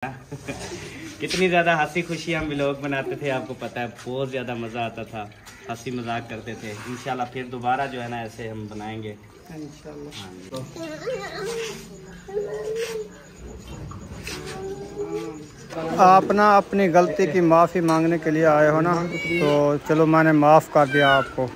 कितनी ज़्यादा हंसी खुशी हम व्लॉग बनाते थे, आपको पता है बहुत ज़्यादा मज़ा आता था, हंसी मजाक करते थे। इंशाल्लाह फिर दोबारा जो है ना ऐसे हम बनाएंगे इंशाल्लाह। आप ना अपनी गलती की माफ़ी मांगने के लिए आए हो ना, तो चलो मैंने माफ़ कर दिया आपको।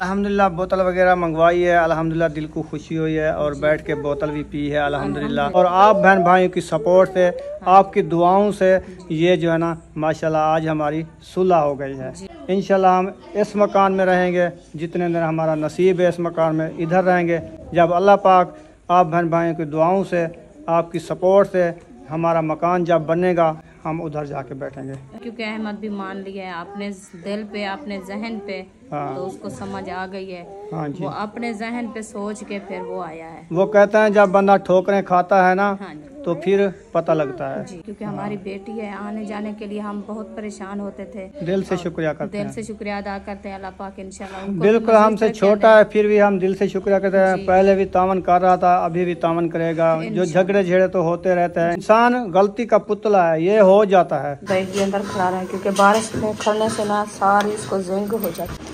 अल्हम्दुलिल्लाह बोतल वगैरह मंगवाई है, अल्हम्दुलिल्लाह दिल को खुशी हुई है और बैठ के बोतल भी पी है अल्हम्दुलिल्लाह। और आप बहन भाइयों की सपोर्ट से, आपकी दुआओं से ये जो है ना माशाल्लाह आज हमारी सुलह हो गई है। इंशाल्लाह हम इस मकान में रहेंगे जितने दिन हमारा नसीब है, इस मकान में इधर रहेंगे। जब अल्लाह पाक आप बहन भाइयों की दुआओं से, आपकी सपोर्ट से हमारा मकान जब बनेगा हम उधर जाके बैठेंगे। क्योंकि अहमद भी मान लिया है अपने दिल पे, अपने जहन पे। हाँ। तो उसको समझ आ गई है। हाँ जी। वो अपने जहन पे सोच के फिर वो आया है। वो कहते हैं जब बंदा ठोकरें खाता है ना, हाँ, तो फिर पता लगता है जी। क्योंकि हमारी बेटी है, आने जाने के लिए हम बहुत परेशान होते थे। दिल से शुक्रिया करते हैं, दिल से शुक्रिया अदा करते हैं अल्लाह पाक इंशाल्लाह। बिल्कुल हमसे छोटा है फिर भी हम दिल से शुक्रिया करते हैं। पहले भी तावन कर रहा था, अभी भी तावन करेगा। जो झगड़े झेड़े तो होते रहते हैं, इंसान गलती का पुतला है, ये हो जाता है। बैग भी अंदर खड़ा रहे क्योंकि बारिश में खड़ने से ना सारी इसको जिंग हो जाती।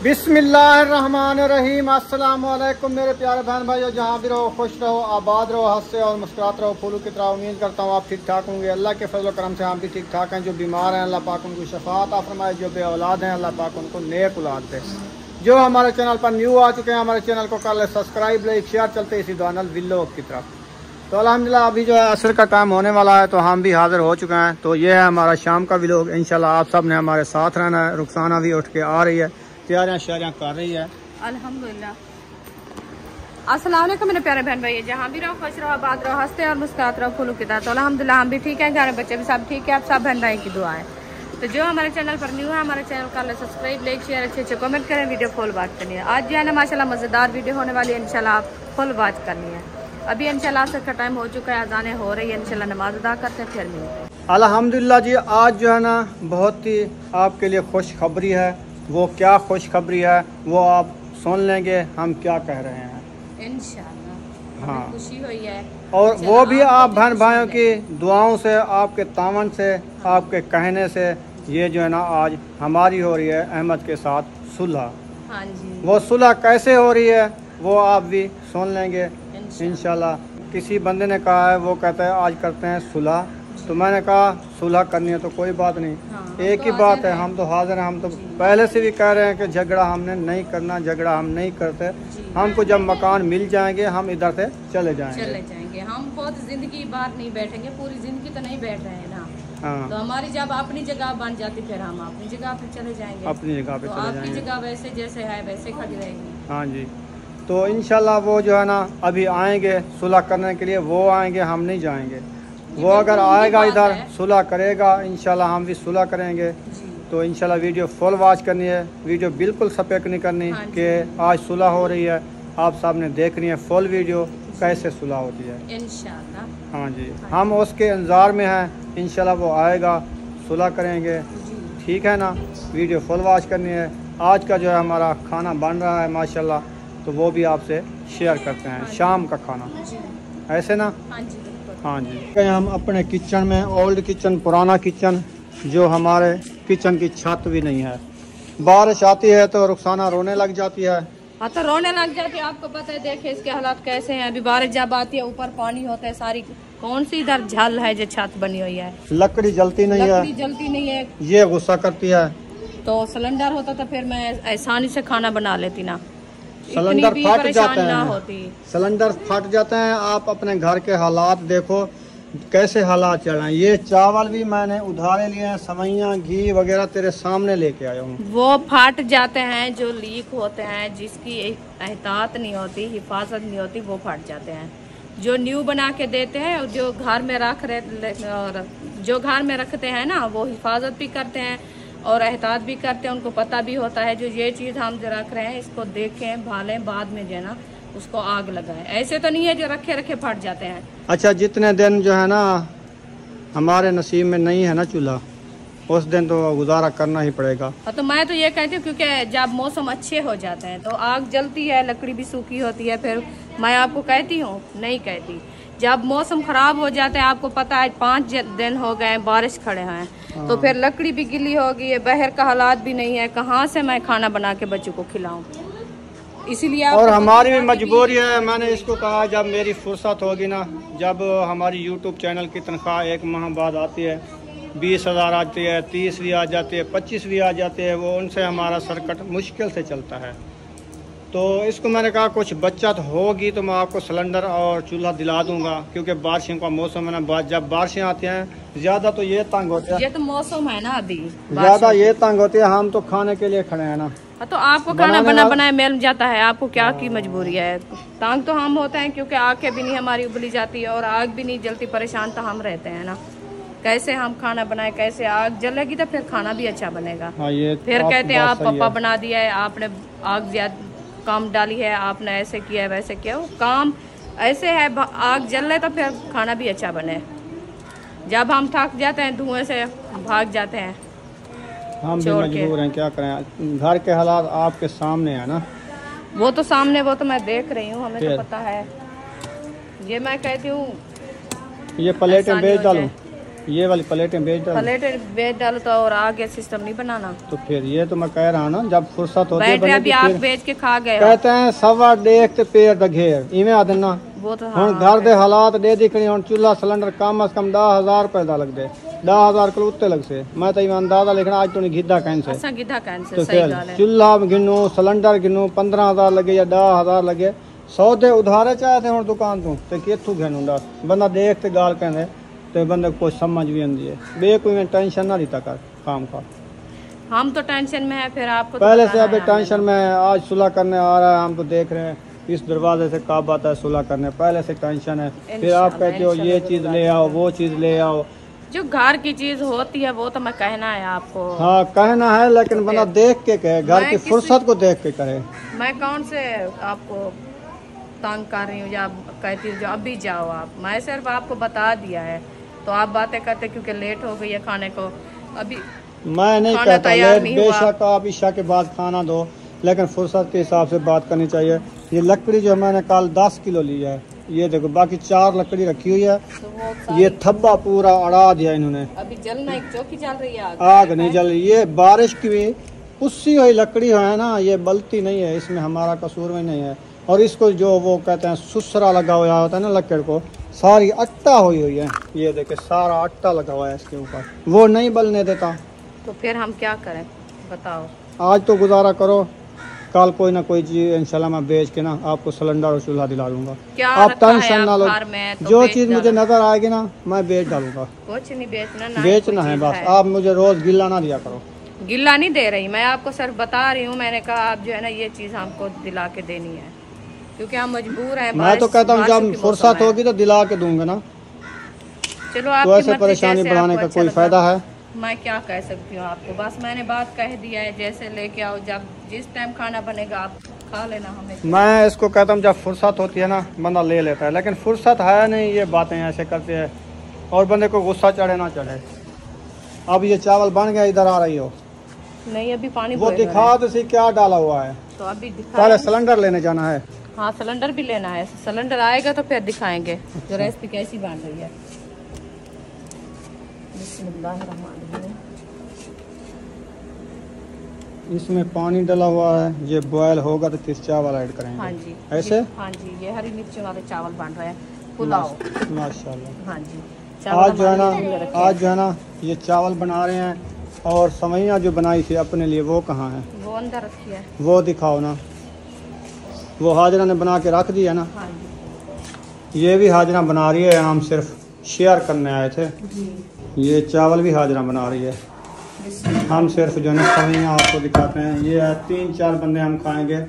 बिस्मिल्लाहिर्रहमानिर्रहीम। अस्सलाम वालेकुम मेरे प्यारे बहन भाइयों, जहाँ भी रहो खुश रहो, आबाद रहो, हंसते और मुस्कुराते रहो फूलों की तरह। उम्मीद करता हूँ आप ठीक ठाक होंगे। अल्लाह के फजल करम से हम भी ठीक ठाक हैं। जो बीमार हैं अल्लाह पाक उनको शफात अता फरमाए, जो बे औलाद हैं अल्लाह पाक उनको नेक औलाद दे। जो हमारे चैनल पर न्यू आ चुके हैं, हमारे चैनल को कर ले सब्सक्राइब, लाइक शेयर। चलते इसी दानल व्लॉग की तरफ। तो अल्हम्दुलिल्लाह अभी जो है असर का टाइम होने वाला है, तो हम भी हाजिर हो चुके हैं। तो ये है हमारा शाम का व्लॉग। इंशाल्लाह आप सब ने हमारे साथ रहना है। रुखसाना भी उठ के आ रही है, तैयारियां शारियां कर रही है अल्हम्दुलिल्लाह। अस्सलाम वालेकुम मेरे प्यारे बहन भाई, जहाँ भी रहो खुश रहो, आबाद रहो, हंसते और मुस्कुराते रहो फूलों की तरह। तो अल्हम्दुलिल्लाह हम भी ठीक है, घर में बच्चे भी सब ठीक है। आप सब बहन भाई की दुआ है। तो जो हमारे चैनल पर न्यू है, हमारे चैनल का सब्सक्राइब, लाइक शेयर, अच्छे कमेंट करें, वीडियो फुल वॉच करनी है। आज जो है ना माशाल्लाह मज़ेदार वीडियो होने वाली है, इंशाल्लाह आप फुल वॉच करनी है। अभी इंशाल्लाह असर का टाइम हो चुका है, अज़ानें हो रही है, इंशाल्लाह नमाज अदा करते हैं फिर मिलते हैं। अल्हम्दुलिल्लाह जी आज जो है ना बहुत ही आपके लिए खुशखबरी है। वो क्या खुशखबरी है वो आप सुन लेंगे हम क्या कह रहे हैं इंशाल्लाह। हाँ खुशी हुई है और वो भी आप बहन भाइयों की दुआओं से, आपके तावन से, आपके कहने से ये जो है ना आज हमारी हो रही है अहमद के साथ सुलह। हाँ जी। वो सुलह कैसे हो रही है वो आप भी सुन लेंगे इंशाल्लाह। किसी बंदे ने कहा है, वो कहता है आज करते हैं सुलह, तो मैंने कहा सुलह करनी है तो कोई बात नहीं। हाँ, एक ही बात है, हम तो हाजिर हैं। हम तो पहले से भी कह रहे हैं कि झगड़ा हमने नहीं करना, झगड़ा हम नहीं करते। हमको जब मकान मिल जाएंगे हम इधर से चले जाएंगे। हम बहुत जिंदगी बार नहीं बैठेंगे, पूरी जिंदगी तो नहीं बैठ रहे हैं ना। हाँ। तो हमारी जब अपनी जगह बन जाती फिर हम अपनी जगह पे चले जाएंगे। अपनी जगह पे चले जाएंगे। आपकी जगह वैसे जैसे है वैसे खड़ी रहेगी। हाँ जी। तो इंशाल्लाह वो जो है ना अभी आएंगे सुलह करने के लिए, वो आएंगे, हम नहीं जाएंगे। वो अगर आएगा इधर सुलह करेगा, इंशाल्लाह हम भी सुलह करेंगे। तो इंशाल्लाह वीडियो फुल वॉच करनी है, वीडियो बिल्कुल स्किप नहीं करनी। हाँ कि आज सुलह हो रही है, आप सब ने देखनी है फुल वीडियो कैसे सुलह होती है इंशाल्लाह। हाँ जी। हम उसके इंतज़ार में हैं, इंशाल्लाह वो आएगा, सुलह करेंगे। ठीक है ना, वीडियो फुल वॉच करनी है। आज का जो है हमारा खाना बन रहा है माशाल्लाह, तो वो भी आपसे शेयर करते हैं। शाम का खाना ऐसे ना। हाँ जी। हम अपने किचन में, ओल्ड किचन, पुराना किचन, जो हमारे किचन की छत भी नहीं है। बारिश आती है तो रुखसाना रोने लग जाती है। हाँ तो रोने लग जाती है, आपको पता है। देखिए इसके हालात कैसे हैं। अभी बारिश जब आती है ऊपर पानी होता है, सारी कौन सी इधर झल है जो छत बनी हुई है। लकड़ी जलती नहीं है, जलती नहीं है। ये गुस्सा करती है। तो सिलेंडर होता तो फिर मैं आसानी से खाना बना लेती ना, सिलेंडर फट जाते हैं। सिलेंडर फट जाते हैं। आप अपने घर के हालात देखो कैसे हालात चल रहे हैं। ये चावल भी मैंने उधारे लिए हैं, सवैयाँ, घी वगैरह तेरे सामने लेके आया हूँ। वो फट जाते हैं, जो लीक होते हैं, जिसकी एहतियात नहीं होती, हिफाजत नहीं होती, वो फट जाते हैं। जो न्यू बना के देते हैं, जो घर में जो घर में रखते हैं ना, वो हिफाजत भी करते हैं और एहतियात भी करते हैं। उनको पता भी होता है जो ये चीज़ हम जो रख रहे हैं इसको देखें, भालें, बाद में जो है ना उसको आग लगाएं। ऐसे तो नहीं है जो रखे रखे फट जाते हैं। अच्छा, जितने दिन जो है ना हमारे नसीब में नहीं है ना चूल्हा, उस दिन तो गुजारा करना ही पड़ेगा। तो मैं तो ये कहती हूँ क्योंकि जब मौसम अच्छे हो जाते हैं तो आग जलती है, लकड़ी भी सूखी होती है। फिर मैं आपको कहती हूँ, नहीं कहती, जब मौसम खराब हो जाता है, आपको पता है 5 दिन हो गए बारिश खड़े हैं, तो फिर लकड़ी भी गिली होगी, बाहर का हालात भी नहीं है, कहाँ से मैं खाना बना के बच्चों को खिलाऊं। इसीलिए और हमारी भी मजबूरी है। मैंने इसको कहा जब मेरी फुर्सत होगी ना, जब हमारी यूट्यूब चैनल की तनख्वाह 1 माह बाद आती है, 20,000 आती है, 30 भी आ जाती है, 25 भी आ जाती है, वो उनसे हमारा सर्कट मुश्किल से चलता है। तो इसको मैंने कहा कुछ बचत होगी तो मैं आपको सिलेंडर और चूल्हा दिला दूंगा, क्योंकि बारिशों का मौसम है ना, जब बारिशें आती हैं ज़्यादा तो ये तंग होते हैं, ये तो मौसम है ना अभी, ज़्यादा ये तंग होती है। हम तो खाने के लिए खड़े हैं ना, तो आपको खाना बनाए मिल जाता है, आपको क्या की मजबूरी है। तंग तो हम होते हैं क्योंकि आंखें भी नहीं हमारी उबली जाती है और आग भी नहीं जलती, परेशान तो हम रहते हैं ना। कैसे हम खाना बनाए, कैसे आग जलेगी तो फिर खाना भी अच्छा बनेगा। ये फिर कहते हैं आप पापा बना दिया है, आपने आग ज्यादा काम डाली है, आपने ऐसे किया है वैसे किया। वो काम ऐसे है, आग जल रहे तो फिर खाना भी अच्छा बने। जब हम थक जाते हैं धुएं से भाग जाते हैं, हम भी मजबूर हैं, क्या करें। घर के हालात आपके सामने है ना, वो तो सामने, वो तो मैं देख रही हूँ, हमें तो पता है। ये मैं कहती हूँ ये प्लेटें बेच डालूं, ये वाली प्लेटें बेच डालो तो, और आगे सिस्टम नहीं बनाना। तो फिर ये तो मैं कह रहा हूँ ना, जब फुर्सत होती है अभी आप बेच के खा गए। कहते हैं सवा देख ते पेड़ द घेर, इवें आ देना। वो तो हुण घर दे हालात दे दिखने, हुण चूल्हा सिलेंडर कम से कम 10,000 रुपए दा लग दे, 10,000 किलो उत्ते लग से। मैं तो अंदाजा लिखना आज तो नहीं गिद्धा कैंसे, तो फिर चूल्हा गिनू सिलेंडर गिनू 15,000 लगे या 10,000 लगे। सौदे उधारे चाहे थे हुण दुकान तो कित्थों घेनूंगा। बंदा देख ते गाल कहंदे तो बंदे को समझ भी आती है। बे कोई टेंशन ना लेता कर काम का। हम तो टेंशन में है, फिर आपको पहले से अभी टेंशन में है। आज सुलह करने आ रहा है, हम तो देख रहे हैं इस दरवाजे से कब आता है सुलह करने, पहले से टेंशन है। फिर आप कहते हो ये चीज़ ले आओ, वो चीज़ ले आओ। जो घर की चीज होती है वो तो मैं कहना है आपको। हाँ कहना है, लेकिन बंदा देख के कहे, घर की फुर्सत को देख के करे। मैं कौन से आपको तंग कर रही हूँ या कहती हूँ जो अभी जाओ आप, मैं सिर्फ आपको बता दिया है तो आप बातें करते क्योंकि लेट हो गई है खाने को। अभी मैं नहीं कहता लेट, बेशक आप ईशा के बाद खाना दो, लेकिन फुर्सत के हिसाब से बात करनी चाहिए। ये लकड़ी जो मैंने कल 10 किलो ली है, ये देखो, बाकी 4 लकड़ी रखी हुई है, तो ये थब्बा पूरा अड़ा दिया इन्होंने। अभी जलना एक चौकी चल रही है, आग नहीं जल रही। ये बारिश की भी उससी हुई लकड़ी है ना, ये बलती नहीं है, इसमें हमारा कसूर में नहीं है। और इसको जो वो कहते हैं सुसरा लगा हुआ होता है ना लकड़ को, सारी अट्टा हुई है। ये देखे सारा अट्टा लगा हुआ है इसके ऊपर, वो नहीं बलने देता। तो फिर हम क्या करें बताओ। आज तो गुजारा करो, कल कोई ना कोई चीज इंशाल्लाह मैं बेच के ना आपको सिलेंडर और चूल्हा दिला दूंगा। आप टेंशन ना लो, जो चीज मुझे नजर आएगी ना मैं बेच डालूंगा। कुछ नहीं बेचना है बस। आप मुझे रोज गिल्ला ना दिया करो। गिल्ला नहीं दे रही मैं आपको, सिर्फ बता रही हूँ। मैंने कहा आप जो है ना ये चीज हमको दिला के देनी है क्योंकि हम मजबूर हैं। मैं तो कहता हूँ जब फुर्सत होगी तो दिला के दूंगा ना। चलो आप तो ऐसे परेशानी बढ़ाने का कोई फायदा है? मैं क्या कह सकती हूँ आपको, बस मैंने बात कह दिया है। जैसे लेके आओ, जब जिस टाइम खाना बनेगा आप खा लेना। हमें मैं इसको कहता हूँ जब फुर्सत होती है ना बंदा ले लेता है, लेकिन फुर्सत है नहीं। ये बातें ऐसे करते हैं और बंदे को गुस्सा चढ़े ना चढ़े। अब ये चावल बन गया, इधर आ रही हो नहीं, अभी पानी वो दिखा तो सी क्या डाला हुआ है। तो अभी पहले सिलेंडर लेने जाना है। हाँ सिलेंडर भी लेना है, सिलेंडर आएगा तो फिर दिखाएंगे जो रेसिपी कैसी बन रही है। इसमें पानी डाला हुआ है, ये बॉयल होगा तो फिर चावल ऐड करेंगे। हाँ जी ऐसे। हाँ जी, ये हरी मिर्चों वाले चावल बन रहे हैं, पुलाव। माशाल्लाह। हाँ जी, आज जो है ना ये चावल बना रहे हैं। और सवैया जो बनाई थी अपने लिए वो कहाँ है? वो अंदर रखी है, वो दिखाओ ना। वो हाजरा ने बना के रख दिया ना। हाँ जी। ये भी हाजरा बना रही है, हम सिर्फ शेयर करने आए थे। ये चावल भी हाजरा बना रही है, हम सिर्फ जो है सवैया आपको दिखाते हैं। ये है 3-4 बंदे हम खाएंगे,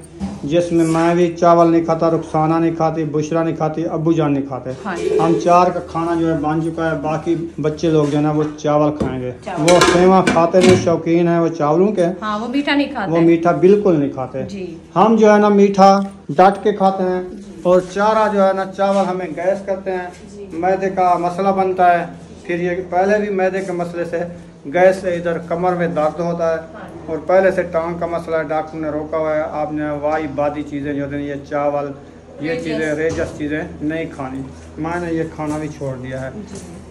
जिसमें मैं भी चावल नहीं खाता, रुखसाना नहीं खाती, बुशरा नहीं खाती, अब्बू जान नहीं खाते। हाँ। हम 4 का खाना जो है बन चुका है। बाकी बच्चे लोग जो है ना वो चावल खाएंगे। वो सेवा खाते नहीं, शौकीन है वो चावलों के। हाँ, वो मीठा नहीं खाते, वो मीठा बिल्कुल नहीं खाते जी। हम जो है ना मीठा डट के खाते हैं। और चारा जो है ना चावल हमें गैस करते हैं, मैदे का मसला बनता है। फिर ये पहले भी मैदे के मसले से गैस से इधर कमर में दर्द होता है और पहले से टांग का मसला है, डॉक्टर ने रोका हुआ है। आपने वाई बादी चीज़ें जो हैं, ये चावल, ये चीज़ें, रेजस चीज़ें नहीं खानी। मैंने ये खाना भी छोड़ दिया है।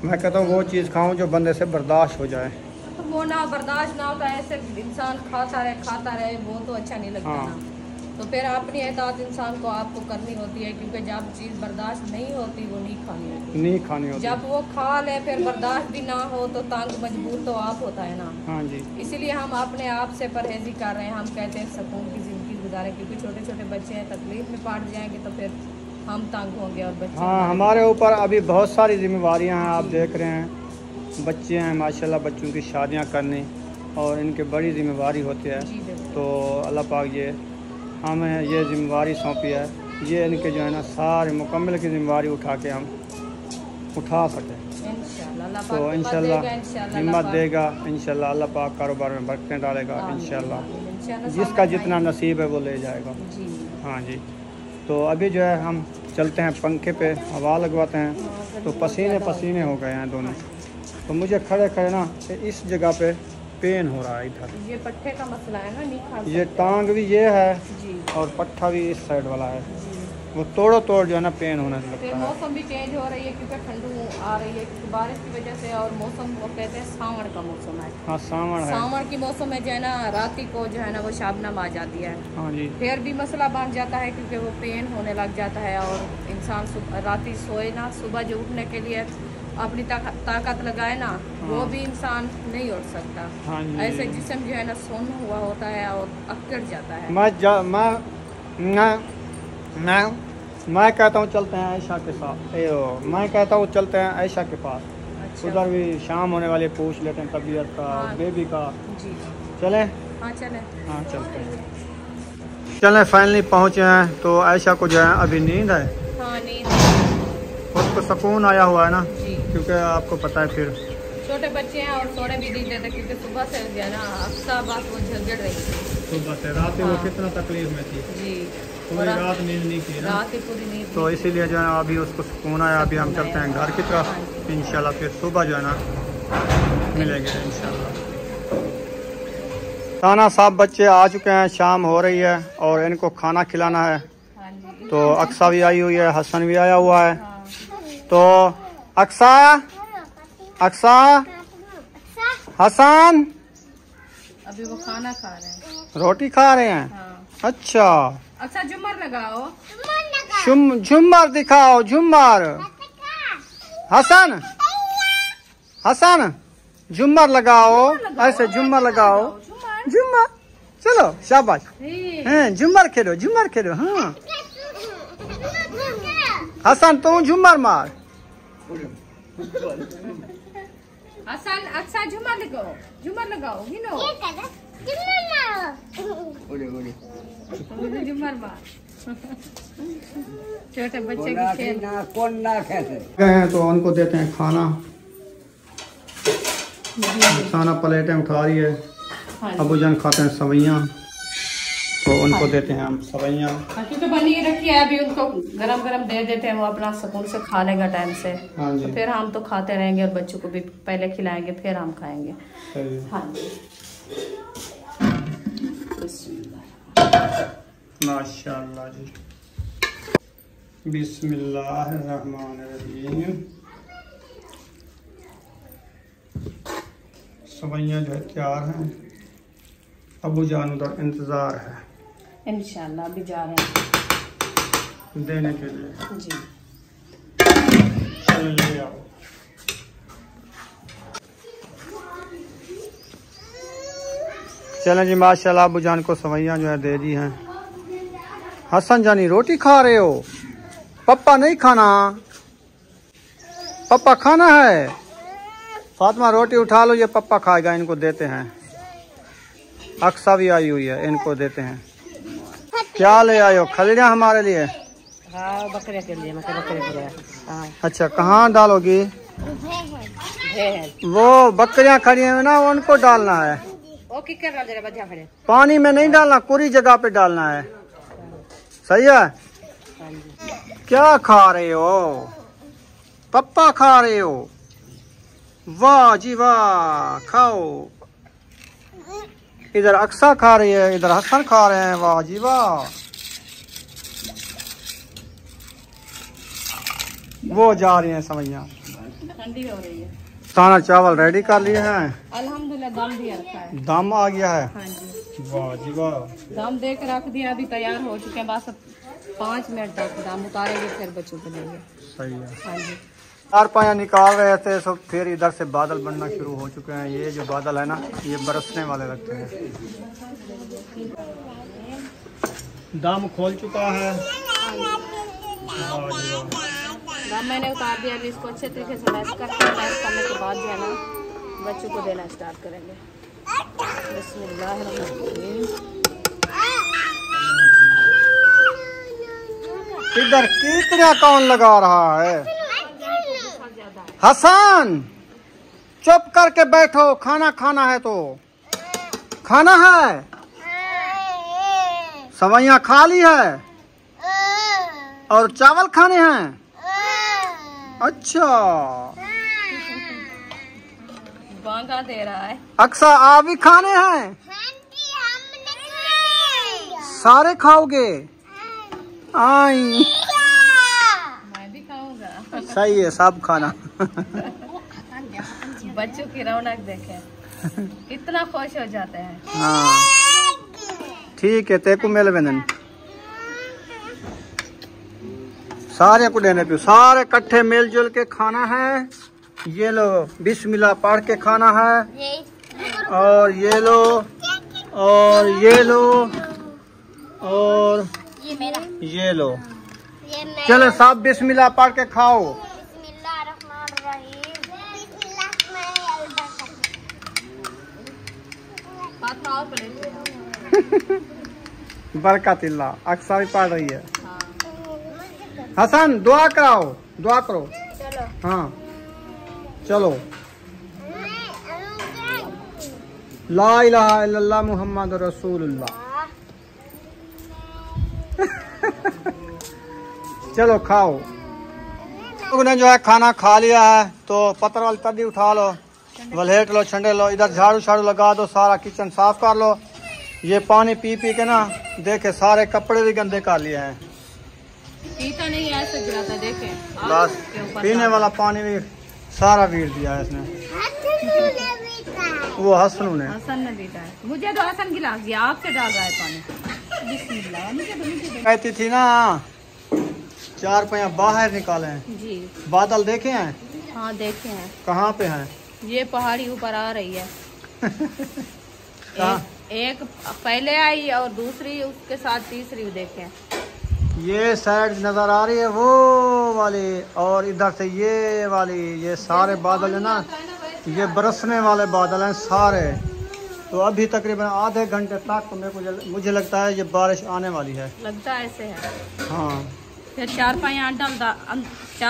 मैं कहता हूँ वो चीज़ खाऊं जो बंदे से बर्दाश्त हो जाए। तो वो ना बर्दाश्त ना होता है, ऐसे इंसान खाता रहे वो तो अच्छा नहीं लगता ना। तो फिर अपनी एहतियात इंसान को आपको करनी होती है, क्योंकि जब चीज़ बर्दाश्त नहीं होती वो नहीं खानी होती। जब वो खा ले फिर बर्दाश्त भी ना हो तो तंग मजबूर तो आप होता है ना। हाँ जी, इसीलिए हम अपने आप से परहेजी कर रहे हैं। हम कहते हैं सुकून की ज़िंदगी गुजारें, क्योंकि छोटे छोटे बच्चे हैं, तकलीफ में पड़ जाएंगे तो फिर हम तंग होंगे और बच्चे। हाँ, हमारे ऊपर अभी बहुत सारी जिम्मेवारियाँ हैं। आप देख रहे हैं बच्चे हैं माशाल्लाह, बच्चों की शादियाँ करनी और इनके बड़ी जिम्मेवारी होती है। तो अल्लाह पाक ये हमें ये जिम्मेवारी सौंपी है, ये इनके जो है ना सारे मुकम्मल की जिम्मेवारी उठा के हम उठा सकें। तो इंशाल्लाह हिम्मत देगा, इंशाल्लाह अल्लाह पाक कारोबार में बरकतें डालेगा इंशाल्लाह। जिसका जितना नसीब है वो ले जाएगा। हाँ जी, तो अभी जो है हम चलते हैं पंखे पे, हवा लगवाते हैं। तो पसीने पसीने हो गए हैं दोनों। तो मुझे खड़े खड़े ना इस जगह पे पेन हो रहा है इधर। ये पट्टे का मसला है ना, नहीं खा ये टांग भी ये है और पट्टा भी इस साइड वाला है। वो तोड़ो तोड़ जो है ना पेन होने लगता है। मौसम भी चेंज हो रही है क्योंकि ठंडू आ रही है क्योंकि बारिश की वजह से, और मौसम वो कहते हैं सावन का मौसम है। हाँ, सावन की मौसम में जो है ना राती को जो है ना वो शबनम आ जाती है। हाँ जी, फिर भी मसला बन जाता है क्योंकि वो पेन होने लग जाता है और इंसान राती सोए ना, सुबह जो उठने के लिए अपनी ताकत लगाए ना, वो भी इंसान नहीं उठ सकता। हाँ, ऐसे जिस्म जो है ना सुन्न हुआ होता है और अकड़ जाता है। मैं कहता हूँ चलते हैं आयशा के साथ। मैं कहता हूँ चलते हैं आयशा के पास। अच्छा। उधर भी शाम होने वाली, पूछ लेते हैं तबीयत का, बेबी का। जी चलें? हाँ चलें। हाँ चलते हैं। चलें, फाइनली पहुँचे हैं। तो आयशा को जो है अभी नींद है। हाँ, नींद उसको सुकून आया हुआ है ना, क्योंकि आपको पता है फिर छोटे बच्चे हैं और सोने भी नहीं देते क्योंकि सुबह से जो है ना अक्सर बात वो झगड़ रही थी। सुबह से रात वो कितना तकलीफ में थी जी, पूरी रात नींद नहीं की ना, रात ही पूरी नींद। तो इसीलिए जो है अभी उसको सुकून आया। अभी हम चलते हैं घर की तरफ इंशाल्लाह, फिर सुबह जो है ना मिलेंगे इंशाल्लाह। खाना साहब बच्चे आ चुके हैं, शाम हो रही है और इनको खाना खिलाना है। तो अक्सा भी आई हुई है, हसन भी आया हुआ है। तो अक्सा हसन अभी वो खाना खा रहे हैं, रोटी खा रहे हैं। हाँ। अच्छा झुमर लगाओ, झुमर दिखाओ, झुमर। हसन झुमर लगाओ, ऐसे झुमर लगाओ, झुमर। चलो शाबाश, हैं झुमर खेलो। हाँ हसन तू झुमर मार। हसन अच्छा झुमर लगाओ गिनो झुमर मार। छोटे बच्चे की खेल गए हैं तो उनको देते हैं खाना प्लेटें उठा रही है। अबू जान खाते हैं सवैयाँ, तो उनको देते हैं हम सवैयाँ। क्योंकि बनी रखी है, अभी उनको गरम गरम दे देते हैं, वो अपना सुकून से खा लेगा टाइम से। हाँ जी। तो फिर हम तो खाते रहेंगे और बच्चों को भी पहले खिलाएंगे फिर हम खाएंगे। हाँ जी, माशाल्लाह जी। बिस्मिल्लाहिर्रहमानिर्रहीम। सवैयाँ जो है तैयार हैं, अबू जान उधर इंतज़ार है। इंशाल्लाह अभी जा रहे हैं देने के लिए जी। चलो ले आओ। चलें जी, माशाल्लाह अबू जान को सवैयाँ जो है दे दी हैं। हसन जानी रोटी खा रहे हो? पप्पा नहीं खाना, पप्पा खाना है। फातिमा रोटी उठा लो, ये पप्पा खाएगा, इनको देते हैं। अक्सा भी आई हुई है, इनको देते हैं। क्या ले आयो? खजड़ियाँ हमारे लिए? हाँ, बकरे के लिए, बकरे के लिए। हाँ। अच्छा, कहाँ डालोगी? वो बकरियाँ खड़ी हैं ना, उनको डालना है। पानी में नहीं डालना, पूरी जगह पे डालना है। सही है। क्या खा रहे हो? पप्पा खा रहे हो? वाह जी वाह, खाओ। इधर अक्सा खा रही है, इधर हसन खा रहे हैं। वाह जी वाह। वो जा रही हैं सवैया, ठंडी हो रही है। खाना चावल रेडी कर लिए हैं। अल्हम्दुलिल्लाह दम भी रखा है। दम आ गया है। हाँ जी, वाह जी वाह। दम दे के रख दिया, अभी तैयार हो चुके हैं। बस 5 मिनट तक दम उतारेंगे, फिर बच्चों को देंगे। सही है। हाँ जी, 4 पाया निकाल रहे थे, सब फिर इधर से बादल बनना शुरू हो चुके हैं। ये जो बादल है ना, ये बरसने वाले लगते हैं। दम खोल चुका है। दम मैंने उतार दिया। अभी इसको अच्छे तरीके से मैश करके, मैश करने के बाद जो है ना बच्चों को देना स्टार्ट करेंगे। बिस्मिल्लाहिर्रहमानिर्रहीम। इधर कितना कौन लगा रहा है? हसन चुप करके बैठो, खाना खाना है तो खाना है। सवैयां खा ली है और चावल खाने हैं। अच्छा, बांगा दे रहा है। अक्सा आप भी खाने हैं? सारे खाओगे? आई मैं भी खाऊंगा। सही है, सब खाना। बच्चों की रौनक देखे, कितना खुश हो जाते हैं। हाँ ठीक है, तेको मेल वेंदन सारे को देने पे, सारे इकट्ठे मिलजुल के खाना है। ये लो, बिस्मिल्लाह पढ़ के खाना है। और ये लो, और ये लो, और ये लो। चलो सब बिस्मिल्लाह पढ़ के खाओ। बरकतिल्ला अक्सा भी पढ़ रही है। हसन दुआ कराओ, दुआ करो। चलो हाँ चलो। ला इलाहा इल्लल्लाह मुहम्मद रसूलुल्लाह। चलो खाओ। लोगों ने जो है खाना खा लिया है, तो पत्थर वाली तड़ी उठा लो, वलेट लो, छंडे लो, इधर झाड़ू झाड़ू लगा दो, सारा किचन साफ कर लो। ये पानी पी पी के ना देखे सारे कपड़े भी गंदे कर लिए हैं। पीता नहीं है, ऐसे गिराता देखे। बस पीने वाला पानी भी सारा वीर दिया है इसने। वो हसनू ने, हसन ने पीता है। मुझे तो हसन गिलास दिया, आपसे डाल रहा है पानी। बिस्मिल्लाह। मुझे तो कहती थी ना 4 पैया बाहर निकाले हैं। जी बादल देखे हैं? हाँ देखे हैं। कहाँ पे हैं? ये पहाड़ी ऊपर आ रही है। कहाँ? एक पहले आई और दूसरी उसके साथ तीसरी देखे। ये साइड नजर आ रही है वो वाली, और इधर से ये वाली। ये सारे बादल है ना, ये बरसने वाले बादल हैं सारे। तो अभी तकरीबन आधे घंटे तक मुझे लगता है ये बारिश आने वाली है। लगता है ऐसे है। हाँ फिर 4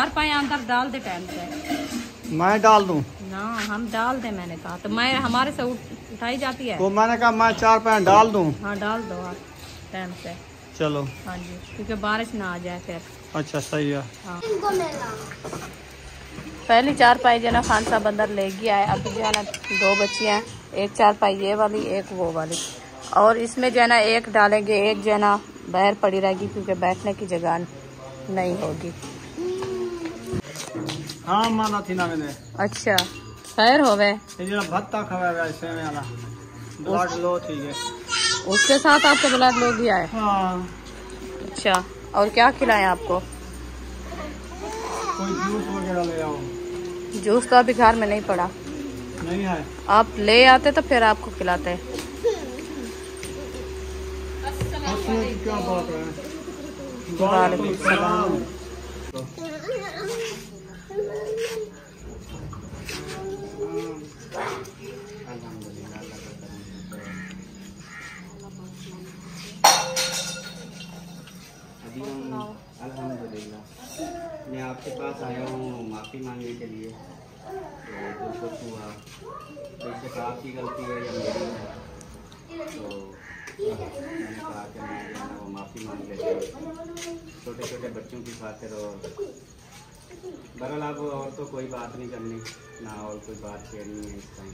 पाया अंदर डाल दे टाइम से। मैं डाल दूं ना, हम डाल दे। मैंने कहा तो मैं हमारे से उठाई जाती है। तो मैंने कहा मैं 4 पैया डाल दूं। हाँ डाल दो आप टाइम से। चलो हाँ जी, क्योंकि बारिश ना आ जाए फिर। अच्छा सही है। हाँ पहली 4 पाई जो ना खान साहब अंदर ले गया है। अभी जो है ना 2 बच्चियाँ हैं, एक 4 पाई ये वाली, एक वो वाली। और इसमें जो है ना एक डालेंगे, एक जो है ना बाहर पड़ी रहेगी क्योंकि बैठने की जगह नहीं होगी। हाँ माना थी ना मैंने। अच्छा खैर हो गए। भत्ता खवाया ऐसे में वाला ब्लड लो थी ये। उसके साथ आपको ब्लड लो गया है? हाँ। अच्छा, और क्या खिलाएं आपको? कोई जूस वगैरह ले आओ। जूस तो अभी घर में नहीं पड़ा। नहीं है? आप ले आते तो फिर आपको खिलाते। क्या बात है? वालेकुम सलाम। अल्हम्दुलिल्लाह मैं आपके पास आया हूँ माफ़ी मांगने के लिए। तो जो कुछ हुआ बेशक आपकी गलती है या मेरी है, तो मैंने कहा कि मैं वो माफ़ी मांग लेता हूँ छोटे छोटे बच्चों की खातिर और बहरहाल अब और तो कोई बात नहीं करनी ना, और कोई बात छेड़नी है इस टाइम।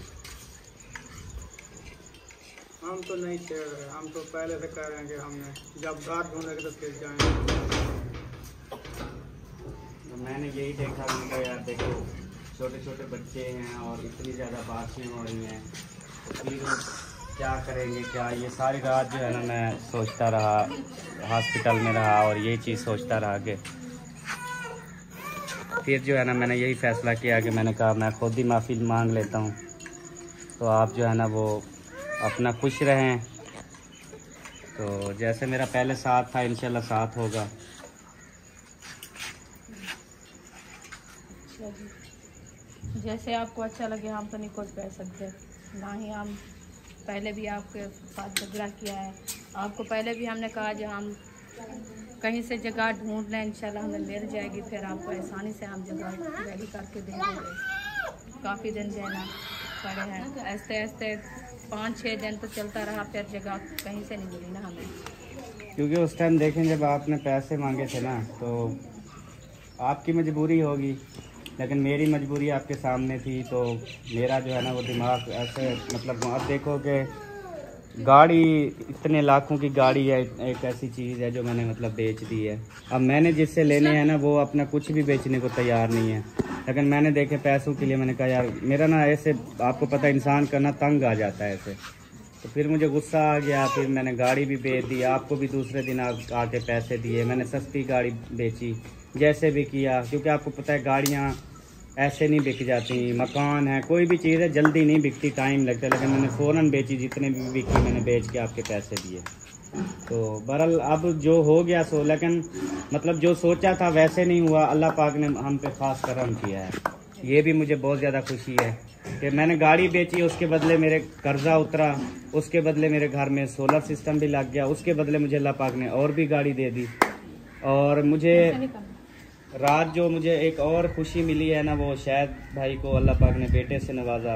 हम तो नहीं छेड़ रहे, हम तो पहले से कह रहे हैं कि हमने जब घर ढूंढेंगे तो फिर जाएंगे। तो मैंने यही देखा, मैंने कहा यार देखो छोटे छोटे बच्चे हैं और इतनी ज़्यादा बारिशें हो रही हैं, तो फिर क्या करेंगे क्या। ये सारी रात जो है ना मैं सोचता रहा, हॉस्पिटल में रहा और यही चीज़ सोचता रहा कि फिर जो है ना मैंने यही फ़ैसला किया कि मैंने कहा मैं खुद ही माफ़ी मांग लेता हूँ। तो आप जो है ना वो अपना खुश रहें। तो जैसे मेरा पहले साथ था इंशाल्लाह साथ होगा। जैसे आपको अच्छा लगे, हम तो नहीं कुछ कह सकते, ना ही हम पहले भी आपके साथ झगड़ा किया है। आपको पहले भी हमने कहा जो हम कहीं से जगह ढूंढ लें इंशाल्लाह हमें मिल जाएगी, फिर आपको आसानी से हम जगह रेडी करके दे देंगे। काफ़ी दिन जाना पड़े हैं, ऐसे ऐसे 5-6 दिन तो चलता रहा, फिर जगह कहीं से नहीं मिली ना हमें। क्योंकि उस टाइम देखें जब आपने पैसे मांगे थे ना, तो आपकी मजबूरी होगी, लेकिन मेरी मजबूरी आपके सामने थी। तो मेरा जो है ना वो दिमाग ऐसे, मतलब आप देखो कि गाड़ी इतने लाखों की गाड़ी है, एक ऐसी चीज़ है जो मैंने मतलब बेच दी है। अब मैंने जिससे लेने हैं ना वो अपना कुछ भी बेचने को तैयार नहीं है, लेकिन मैंने देखे पैसों के लिए, मैंने कहा यार मेरा ना ऐसे, आपको पता है इंसान का ना तंग आ जाता है ऐसे। तो फिर मुझे गुस्सा आ गया, फिर मैंने गाड़ी भी बेच दी, आपको भी दूसरे दिन आके पैसे दिए, मैंने सस्ती गाड़ी बेची, जैसे भी किया। क्योंकि आपको पता है गाड़ियाँ ऐसे नहीं बिक जाती, मकान है, कोई भी चीज़ है जल्दी नहीं बिकती, टाइम लगता है। लेकिन मैंने फ़ौरन बेची, जितने भी बिकी मैंने बेच के आपके पैसे दिए। तो बहरहाल अब जो हो गया सो, लेकिन मतलब जो सोचा था वैसे नहीं हुआ। अल्लाह पाक ने हम पे ख़ास करम किया है, ये भी मुझे बहुत ज़्यादा खुशी है कि मैंने गाड़ी बेची, उसके बदले मेरे कर्जा उतरा, उसके बदले मेरे घर में सोलर सिस्टम भी लग गया, उसके बदले मुझे अल्लाह पाक ने और भी गाड़ी दे दी। और मुझे रात जो मुझे एक और खुशी मिली है ना, वो शायद भाई को अल्लाह पाक ने बेटे से नवाजा,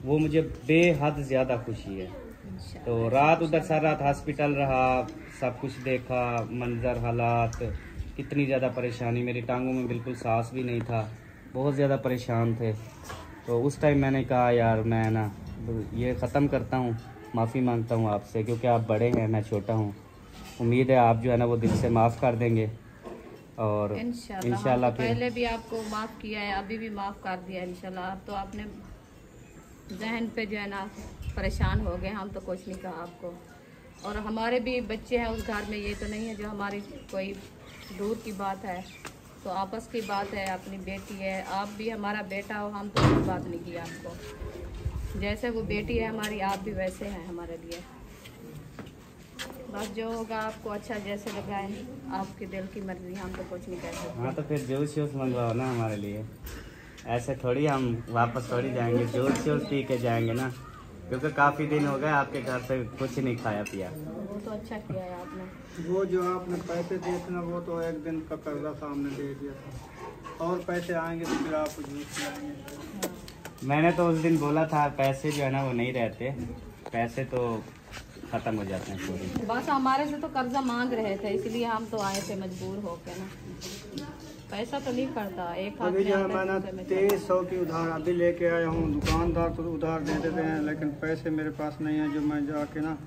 वो मुझे बेहद ज़्यादा खुशी है। तो रात उधर सारी रात हॉस्पिटल रहा, सब कुछ देखा, मंजर हालात, कितनी ज़्यादा परेशानी, मेरी टांगों में बिल्कुल सांस भी नहीं था, बहुत ज़्यादा परेशान थे। तो उस टाइम मैंने कहा यार मैं ना ये ख़त्म करता हूँ, माफ़ी मांगता हूँ आपसे, क्योंकि आप बड़े हैं, मैं छोटा हूँ। उम्मीद है आप जो है ना वो दिल से माफ़ कर देंगे। और इंशाल्लाह तो पहले भी आपको माफ़ किया है, अभी भी माफ़ कर दिया इंशाल्लाह। आप तो आपने जहन पे जो है ना परेशान हो गए, हम तो कुछ नहीं कहा आपको। और हमारे भी बच्चे हैं उस घर में, ये तो नहीं है जो हमारी कोई दूर की बात है, तो आपस की बात है, अपनी बेटी है, आप भी हमारा बेटा हो, हम तो कोई बात नहीं की आपको। जैसे वो बेटी है हमारी, आप भी वैसे हैं हमारे लिए। बस जो होगा आपको अच्छा जैसे लगाए, आपके दिल की मर्जी, हम तो कुछ नहीं कह सकते। हाँ तो फिर जूस वूस मंगवाओ ना हमारे लिए, ऐसे थोड़ी हम वापस थोड़ी जाएंगे, जूस वूस पी के जाएंगे ना, क्योंकि काफ़ी दिन हो गए आपके घर से कुछ नहीं खाया पिया। वो तो अच्छा किया है आपने। वो जो आपने पैसे दिए थे ना, वो तो एक दिन का कर्जा था, हमने दे दिया था, और पैसे आएंगे तो फिर आपको जूस पिलाएंगे। मैंने तो उस दिन बोला था पैसे जो है ना वो नहीं रहते, पैसे तो ख़त्म हो जाते हैं पूरे। बस हमारे से तो कर्जा मांग रहे थे, इसलिए हम तो आए थे मजबूर होकर ना, पैसा तो नहीं पड़ता। एक अभी जो है मैंने 2300 की उधार अभी लेके आया हूँ, दुकानदार तो उधार दे देते हैं, लेकिन पैसे मेरे पास नहीं है जो मैं जाके ना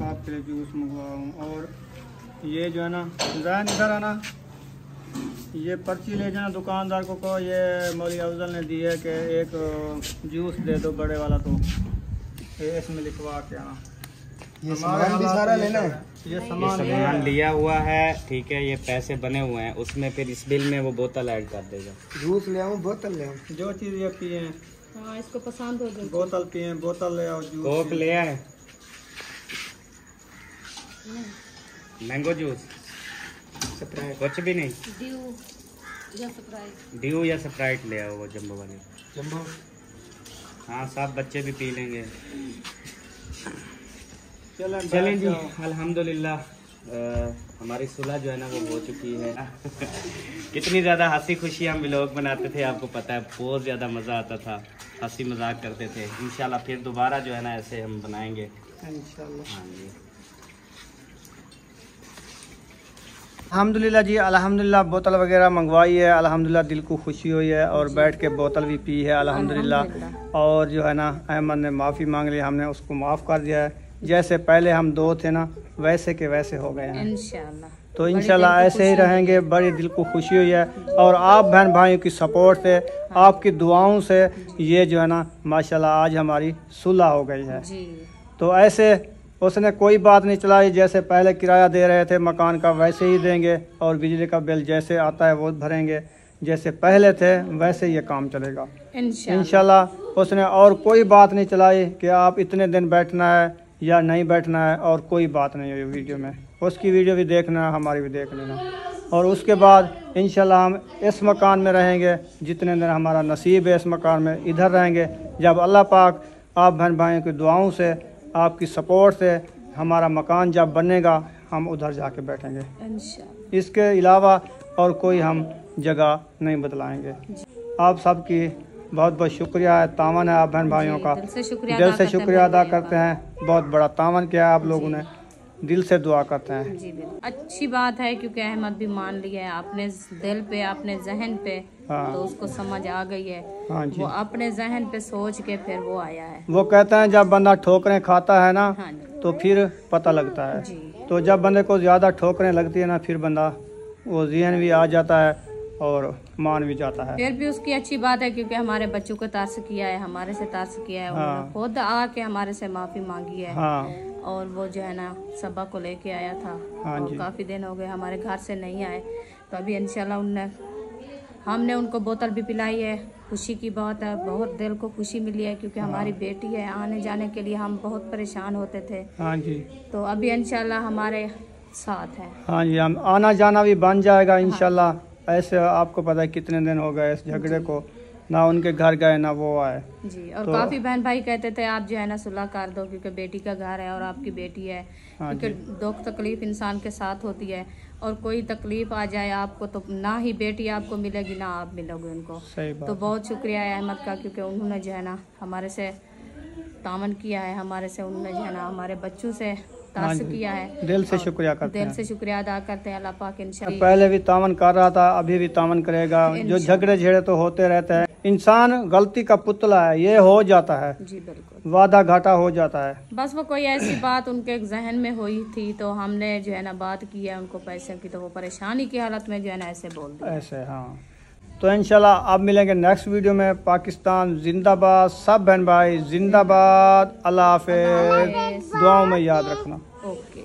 आपके लिए जूस मंगवाऊँ। और ये जो है ना जैन इधर है ना, ये पर्ची ले जाना दुकानदार को कहो, ये मौलवी अफजल ने दी है कि एक जूस दे दो बड़े वाला, तो ये इसमें लिखवा के आना। ये सामान भी सारा लेना है, ये सामान लिया हुआ है, ठीक है, ये पैसे बने हुए हैं उसमें, फिर इस बिल में वो बोतल ऐड कर देगा। जूस ले आऊँ, बोतल ले आऊँ, जो चीज़ ये पिए हैं, हाँ इसको पसंद हो गई, बोतल पिए, बोतल ले आओ, जूस कोक ले आए, मैंगो जूस, स्प्राइट, कुछ भी नहीं, ड्यू या स्प्राइट ले आओ, वो जम्बो वाली, जम्बो। हाँ सब बच्चे भी पी लेंगे। चलें जी, अल्हम्दुलिल्लाह हमारी सुलह जो है ना वो हो चुकी है। कितनी ज़्यादा हंसी खुशी हम व्लॉग बनाते थे, आपको पता है, बहुत ज़्यादा मज़ा आता था, हंसी मजाक करते थे। इंशाल्लाह फिर दोबारा जो है ना ऐसे हम बनाएंगे इंशाल्लाह। हाँ जी। अल्हम्दुलिल्लाह जी, अल्हम्दुलिल्लाह बोतल वगैरह मंगवाई है, अल्हम्दुलिल्लाह दिल को खुशी हुई है और बैठ के बोतल भी पी है अल्हम्दुलिल्लाह। और जो है ना अहमद ने माफ़ी मांग ली, हमने उसको माफ़ कर दिया है। जैसे पहले हम दो थे ना वैसे के वैसे हो गए हैं इंशाल्लाह। तो इंशाल्लाह ऐसे ही रहेंगे। बड़ी दिल को खुशी हुई है और आप बहन भाइयों की सपोर्ट से, आपकी दुआओं से ये जो है ना माशाल्लाह आज हमारी सुलह हो गई है। तो ऐसे उसने कोई बात नहीं चलाई, जैसे पहले किराया दे रहे थे मकान का वैसे ही देंगे और बिजली का बिल जैसे आता है वो भरेंगे, जैसे पहले थे वैसे ये काम चलेगा इंशाल्लाह। उसने और कोई बात नहीं चलाई कि आप इतने दिन बैठना है या नहीं बैठना है, और कोई बात नहीं हुई वीडियो में। उसकी वीडियो भी देखना, हमारी भी देख लेना। और उसके बाद इंशाल्लाह हम इस मकान में रहेंगे जितने दिन हमारा नसीब है, इस मकान में इधर रहेंगे। जब अल्लाह पाक आप बहन भाइयों की दुआओं से, आपकी सपोर्ट से हमारा मकान जब बनेगा हम उधर जाके बैठेंगे इंशाल्लाह। इसके अलावा और कोई हम जगह नहीं बदलाएंगे। आप सबकी बहुत बहुत शुक्रिया है, तावन है आप बहन भाइयों का, दिल से शुक्रिया अदा करते हैं। बहुत बड़ा तावन किया है आप लोगों ने, दिल से दुआ करते हैं। जी अच्छी बात है क्योंकि अहमद भी मान लिया है अपने दिल पे, अपने जहन पे। हाँ। तो उसको समझ आ गई है। हाँ जी। वो अपने जहन पे सोच के फिर वो आया है। वो कहते हैं जब बंदा ठोकरें खाता है ना, हाँ, तो फिर पता लगता है। तो जब बंदे को ज्यादा ठोकरें लगती है ना, फिर बंदा वो जहन भी आ जाता है और मान भी जाता है। फिर भी उसकी अच्छी बात है क्योंकि हमारे बच्चों को तार्स किया है, हमारे से तार्स किया है। हाँ। खुद आके हमारे से माफी मांगी है। हाँ। और वो जो है ना सबा को लेके आया था। हाँ और काफी दिन हो गए हमारे घर से नहीं आए, तो अभी इंशाल्लाह हमने उनको बोतल भी पिलाई है। खुशी की बात है, बहुत दिल को खुशी मिली है क्योंकि हमारी बेटी है। आने जाने के लिए हम बहुत परेशान होते थे। हाँ जी। तो अभी इंशाल्लाह हमारे साथ है। हाँ जी, हम आना जाना भी बन जाएगा इंशाल्लाह। हाँ। ऐसे आपको पता है कितने दिन हो गए इस झगड़े को, ना उनके घर गए ना वो आए जी। और तो काफी बहन भाई कहते थे आप जो है ना सुलह कर दो क्योंकि बेटी का घर है और आपकी बेटी है। हाँ, क्योंकि दुख तकलीफ इंसान के साथ होती है और कोई तकलीफ आ जाए आपको तो ना ही बेटी आपको मिलेगी ना आप मिलोगे उनको। सही बात। तो बहुत शुक्रिया है अहमद का क्योंकि उन्होंने जो है ना हमारे से तामन किया है, हमारे से उन्होंने जो है ना हमारे बच्चों से तास किया है। दिल से शुक्रिया करते हैं, दिल से शुक्रिया अदा करते हैं अल्लाह पाक इंशाल्लाह। पहले भी तामन कर रहा था, अभी भी तामन करेगा। जो झगड़े झेड़े तो होते रहते हैं, इंसान गलती का पुतला है, ये हो जाता है जी। बिल्कुल वादा घाटा हो जाता है। बस वो कोई ऐसी बात उनके जहन में हुई थी तो हमने जो है ना बात की है उनको पैसे की, तो वो परेशानी की हालत में जो है ना ऐसे बोल दिया ऐसे। हाँ तो इंशाल्लाह अब मिलेंगे नेक्स्ट वीडियो में। पाकिस्तान जिंदाबाद, सब बहन भाई जिंदाबाद। अल्लाह हाफिज, दुआओं में याद रखना। ओके।